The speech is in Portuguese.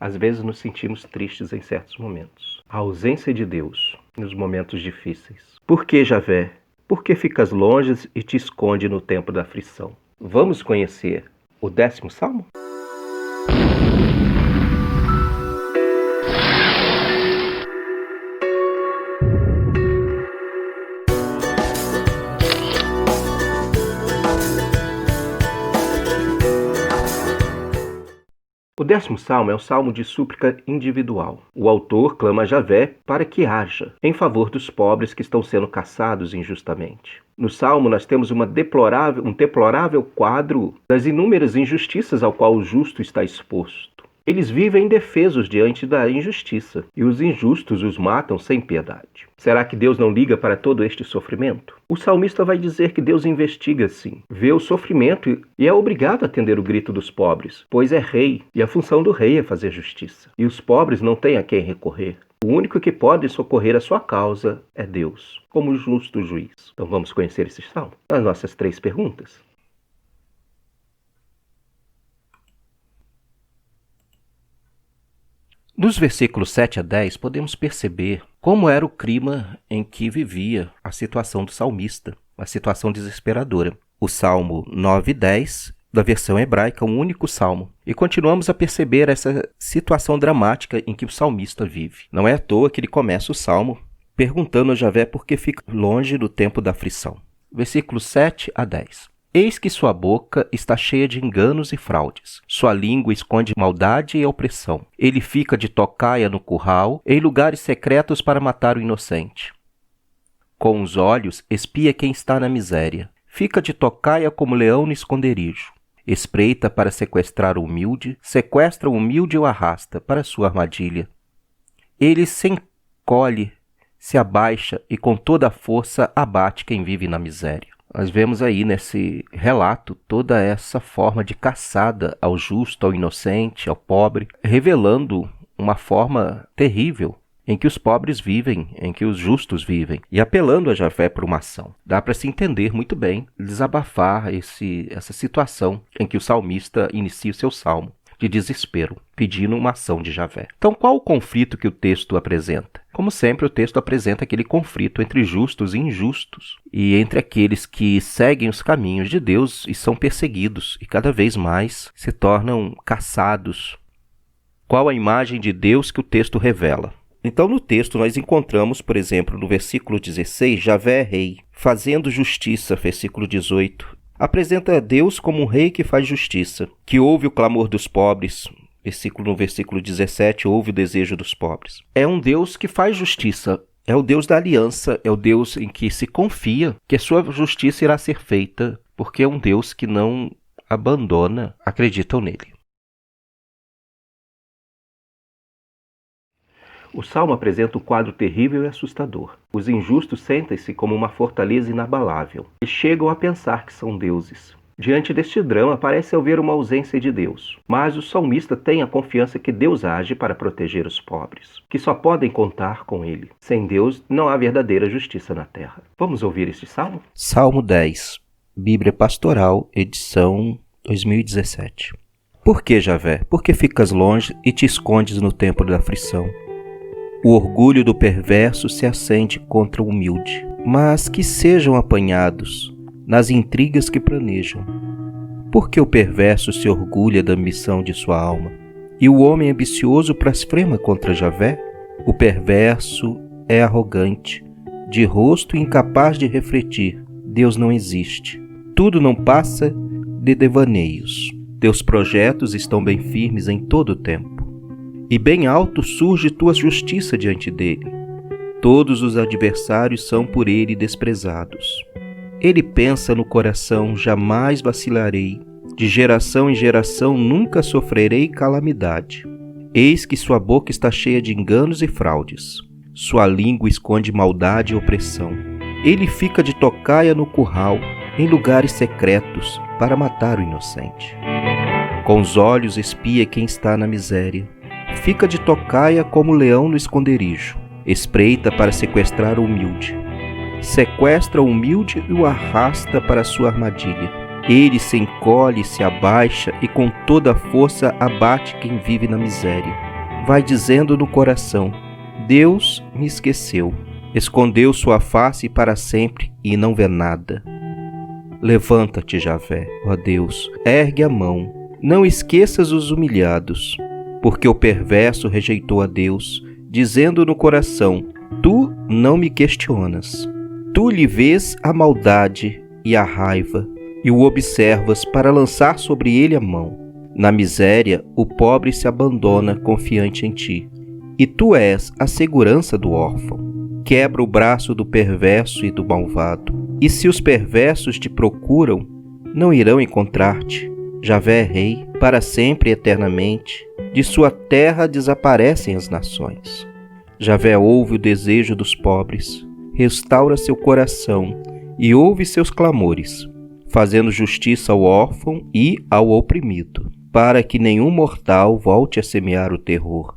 Às vezes nos sentimos tristes em certos momentos. A ausência de Deus nos momentos difíceis. Por que, Javé? Por que ficas longe e te esconde no tempo da aflição? Vamos conhecer o 10º Salmo? O 10º Salmo é um salmo de súplica individual. O autor clama a Javé para que haja em favor dos pobres que estão sendo caçados injustamente. No salmo nós temos um deplorável quadro das inúmeras injustiças ao qual o justo está exposto. Eles vivem indefesos diante da injustiça, e os injustos os matam sem piedade. Será que Deus não liga para todo este sofrimento? O salmista vai dizer que Deus investiga sim, vê o sofrimento e é obrigado a atender o grito dos pobres, pois é rei, e a função do rei é fazer justiça. E os pobres não têm a quem recorrer. O único que pode socorrer a sua causa é Deus, como justo juiz. Então vamos conhecer esse salmo? As nossas 3 perguntas. Dos versículos 7 a 10, podemos perceber como era o clima em que vivia a situação do salmista, a situação desesperadora. O Salmo 9 e 10, da versão hebraica, um único salmo. E continuamos a perceber essa situação dramática em que o salmista vive. Não é à toa que ele começa o salmo perguntando a Javé por que fica longe do tempo da aflição. Versículos 7 a 10. Eis que sua boca está cheia de enganos e fraudes. Sua língua esconde maldade e opressão. Ele fica de tocaia no curral, em lugares secretos para matar o inocente. Com os olhos espia quem está na miséria. Fica de tocaia como leão no esconderijo. Espreita para sequestrar o humilde, sequestra o humilde e o arrasta para sua armadilha. Ele se encolhe, se abaixa e com toda a força abate quem vive na miséria. Nós vemos aí nesse relato toda essa forma de caçada ao justo, ao inocente, ao pobre, revelando uma forma terrível em que os pobres vivem, em que os justos vivem, e apelando a Javé por uma ação. Dá para se entender muito bem, desabafar essa situação em que o salmista inicia o seu salmo de desespero, pedindo uma ação de Javé. Então, qual o conflito que o texto apresenta? Como sempre, o texto apresenta aquele conflito entre justos e injustos, e entre aqueles que seguem os caminhos de Deus e são perseguidos, e cada vez mais se tornam caçados. Qual a imagem de Deus que o texto revela? Então, no texto, nós encontramos, por exemplo, no versículo 16, Javé é rei, fazendo justiça, versículo 18. Apresenta a Deus como um rei que faz justiça, que ouve o clamor dos pobres. No versículo 17, ouve o desejo dos pobres. É um Deus que faz justiça, é o Deus da aliança, é o Deus em que se confia que a sua justiça irá ser feita, porque é um Deus que não abandona, acreditam nele. O Salmo apresenta um quadro terrível e assustador. Os injustos sentem-se como uma fortaleza inabalável e chegam a pensar que são deuses. Diante deste drama, parece haver uma ausência de Deus, mas o salmista tem a confiança que Deus age para proteger os pobres, que só podem contar com ele. Sem Deus, não há verdadeira justiça na terra. Vamos ouvir este salmo? Salmo 10, Bíblia Pastoral, edição 2017. Por que, Javé? Por que ficas longe e te escondes no tempo da aflição? O orgulho do perverso se acende contra o humilde, mas que sejam apanhados nas intrigas que planejam. Porque o perverso se orgulha da ambição de sua alma, e o homem ambicioso blasfema contra Javé? O perverso é arrogante, de rosto incapaz de refletir. Deus não existe. Tudo não passa de devaneios. Teus projetos estão bem firmes em todo o tempo. E bem alto surge tua justiça diante dele. Todos os adversários são por ele desprezados. Ele pensa no coração, jamais vacilarei. De geração em geração nunca sofrerei calamidade. Eis que sua boca está cheia de enganos e fraudes. Sua língua esconde maldade e opressão. Ele fica de tocaia no curral, em lugares secretos, para matar o inocente. Com os olhos espia quem está na miséria. Fica de tocaia como leão no esconderijo. Espreita para sequestrar o humilde. Sequestra o humilde e o arrasta para sua armadilha. Ele se encolhe, se abaixa e com toda a força abate quem vive na miséria. vai dizendo no coração: Deus me esqueceu, escondeu sua face para sempre e não vê nada. Levanta-te, Javé, ó Deus, ergue a mão, não esqueças os humilhados, porque o perverso rejeitou a Deus, dizendo no coração: Tu não me questionas. Tu lhe vês a maldade e a raiva, e o observas para lançar sobre ele a mão. Na miséria, o pobre se abandona confiante em ti, e tu és a segurança do órfão. Quebra o braço do perverso e do malvado, e se os perversos te procuram, não irão encontrar-te. Javé é rei, para sempre e eternamente, de sua terra desaparecem as nações. Javé ouve o desejo dos pobres, restaura seu coração e ouve seus clamores, fazendo justiça ao órfão e ao oprimido, para que nenhum mortal volte a semear o terror.